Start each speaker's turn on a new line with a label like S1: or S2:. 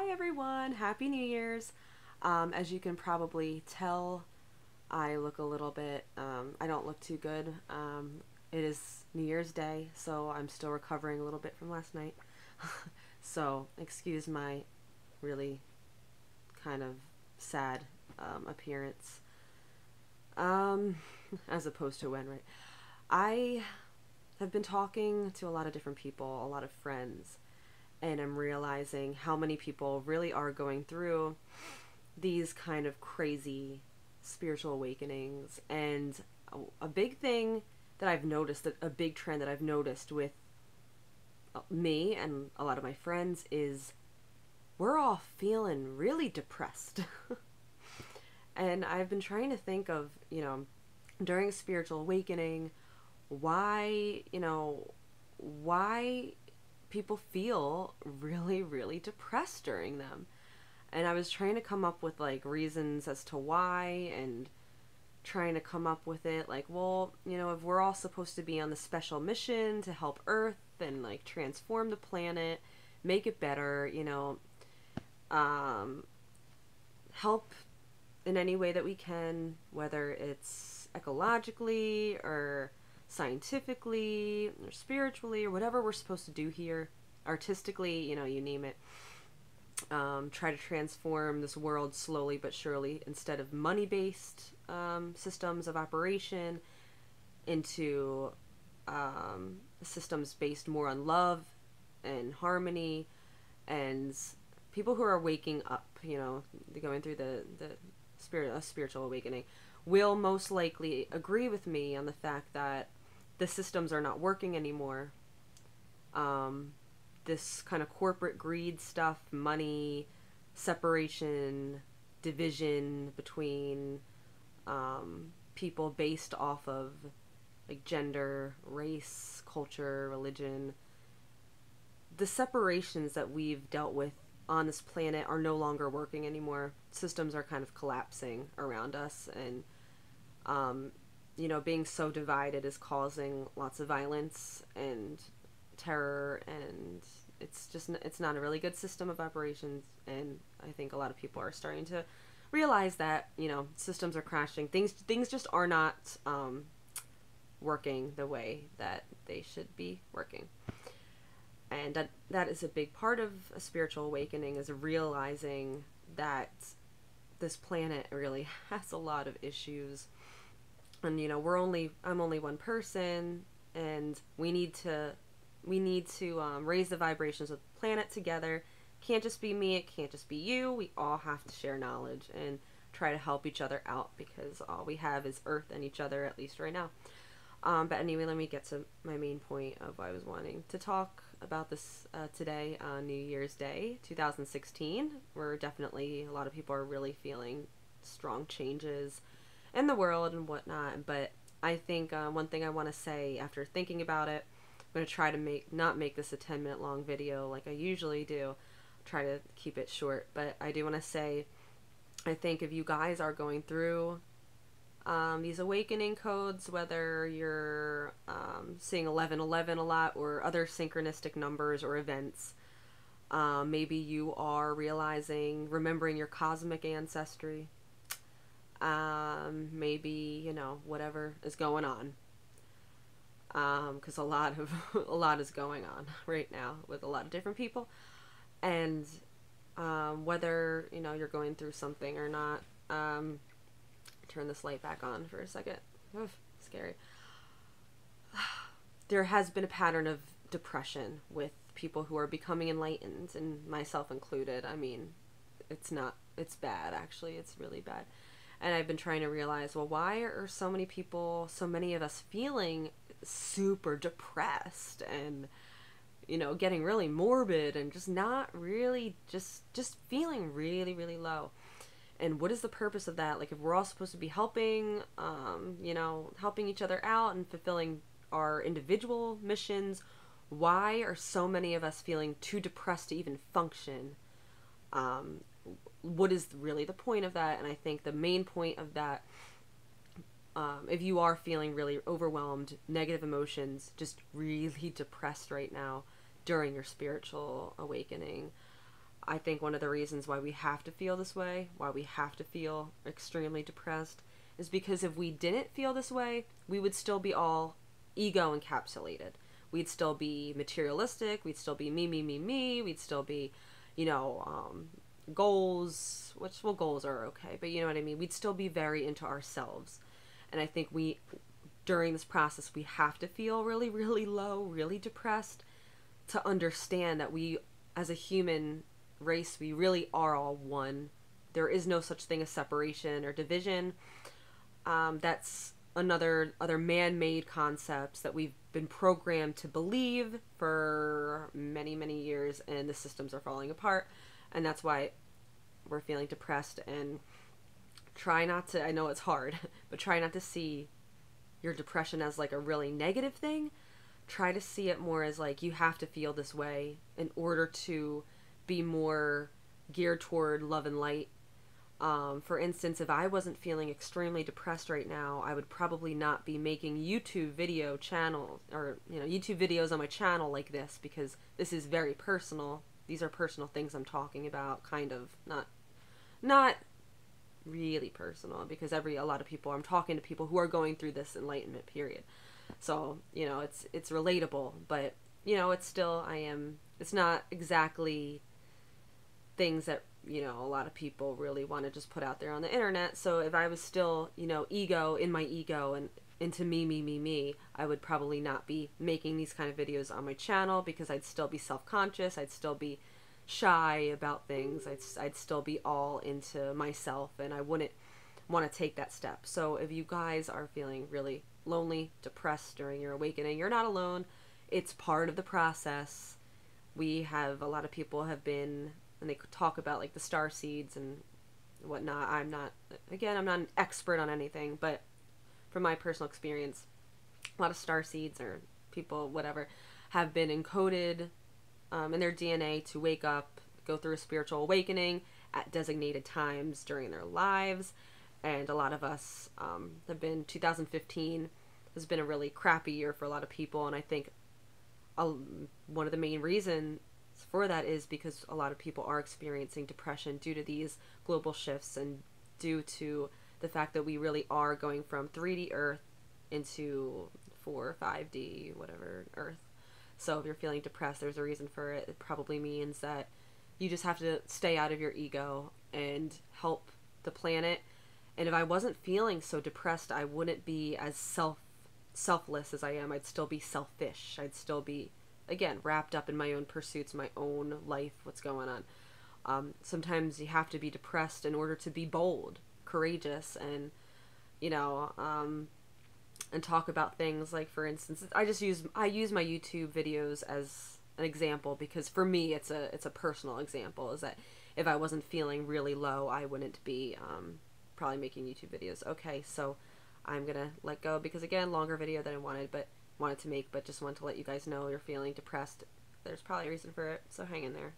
S1: Hi everyone, Happy New Year's. As you can probably tell, I look a little bit, I don't look too good. It is New Year's Day, so I'm still recovering a little bit from last night. So, excuse my really kind of sad appearance. Um, as opposed to when, right? I have been talking to a lot of different people, a lot of friends, and I'm realizing how many people really are going through these kind of crazy spiritual awakenings. And a big thing that I've noticed, a big trend that I've noticed with me and a lot of my friends is we're all feeling really depressed. And I've been trying to think of, during a spiritual awakening, why people feel really, really depressed during them. And I was trying to come up with like reasons as to why, and trying to come up with it like, well, if we're all supposed to be on the special mission to help Earth and like transform the planet, make it better, help in any way that we can, whether it's ecologically or scientifically or spiritually or whatever we're supposed to do here, artistically, you name it. Try to transform this world slowly but surely, instead of money-based systems of operation, into systems based more on love and harmony, and people who are waking up, going through the spiritual awakening, will most likely agree with me on the fact that the systems are not working anymore. This kind of corporate greed stuff, money, separation, division between people based off of like gender, race, culture, religion. The separations that we've dealt with on this planet are no longer working anymore. Systems are kind of collapsing around us, and being so divided is causing lots of violence and terror, and it's not a really good system of operations. And I think a lot of people are starting to realize that systems are crashing. Things just are not working the way that they should be working. And that is a big part of a spiritual awakening, is realizing that this planet really has a lot of issues. And I'm only one person, and we need to raise the vibrations of the planet together. Can't just be me, it can't just be you. We all have to share knowledge and try to help each other out, because all we have is Earth and each other, at least right now. But anyway, let me get to my main point of why I was wanting to talk about this today on New Year's Day 2016. Where definitely a lot of people are really feeling strong changes in the world and whatnot. But I think one thing I want to say after thinking about it, I'm going to try to not make this a 10-minute long video like I usually do. Try to keep it short. But I do want to say, I think if you guys are going through these awakening codes, whether you're seeing 1111 a lot or other synchronistic numbers or events, maybe you are remembering your cosmic ancestry, maybe whatever is going on, because a lot is going on right now with a lot of different people. And whether you're going through something or not, turn this light back on for a second. Oof, scary. There has been a pattern of depression with people who are becoming enlightened, and myself included. I mean, it's bad, actually. It's really bad. And I've been trying to realize, well, why are so many of us feeling super depressed and getting really morbid, and just not really, just feeling really, really low. And what is the purpose of that? Like, if we're all supposed to be helping, helping each other out and fulfilling our individual missions, why are so many of us feeling too depressed to even function? What is really the point of that? And I think the main point of that, if you are feeling really overwhelmed, negative emotions, just really depressed right now during your spiritual awakening, I think one of the reasons why we have to feel this way, why we have to feel extremely depressed, is because if we didn't feel this way, we would still be all ego encapsulated. We'd still be materialistic. We'd still be me, me, me, me. We'd still be, you know, goals, which, well, goals are okay, but you know what I mean? We'd still be very into ourselves. And I think during this process, we have to feel really, really low, really depressed to understand that we, as a human race, we really are all one. There is no such thing as separation or division. That's other man-made concepts that we've been programmed to believe for many, many years, and the systems are falling apart. And that's why we're feeling depressed. And try not to, I know it's hard, but try not to see your depression as like a really negative thing. Try to see it more as like, you have to feel this way in order to be more geared toward love and light. For instance, if I wasn't feeling extremely depressed right now, I would probably not be making YouTube video channels, or, you know, YouTube videos on my channel like this, because this is very personal. These are personal things I'm talking about, kind of, not really personal, because a lot of people, I'm talking to people who are going through this enlightenment period. So, you know, it's relatable, but, you know, it's still, it's not exactly things that, you know, a lot of people really want to just put out there on the internet. So if I was still, you know, in my ego and into me, me, me, me, I would probably not be making these kind of videos on my channel, because I'd still be self-conscious. I'd still be shy about things. I'd still be all into myself, and I wouldn't want to take that step. So if you guys are feeling really lonely, depressed during your awakening, you're not alone. It's part of the process. A lot of people have been, and they could talk about like the starseeds and whatnot. I'm not an expert on anything, but from my personal experience, a lot of starseeds or people, whatever, have been encoded in their DNA to wake up, go through a spiritual awakening at designated times during their lives. And a lot of us 2015 has been a really crappy year for a lot of people, and I think one of the main reasons for that is because a lot of people are experiencing depression due to these global shifts, and due to the fact that we really are going from 3D Earth into 4, 5D, whatever, Earth. So if you're feeling depressed, there's a reason for it. It probably means that you just have to stay out of your ego and help the planet. And if I wasn't feeling so depressed, I wouldn't be as selfless as I am. I'd still be selfish. I'd still be, again, wrapped up in my own pursuits, my own life, what's going on. Sometimes you have to be depressed in order to be bold, courageous, and, you know, and talk about things like, for instance, I use my YouTube videos as an example, because for me it's a personal example, is that if I wasn't feeling really low, I wouldn't be probably making YouTube videos. Okay, so I'm gonna let go, because again, longer video than I wanted to make, but just wanted to let you guys know you're feeling depressed. There's probably a reason for it, so hang in there.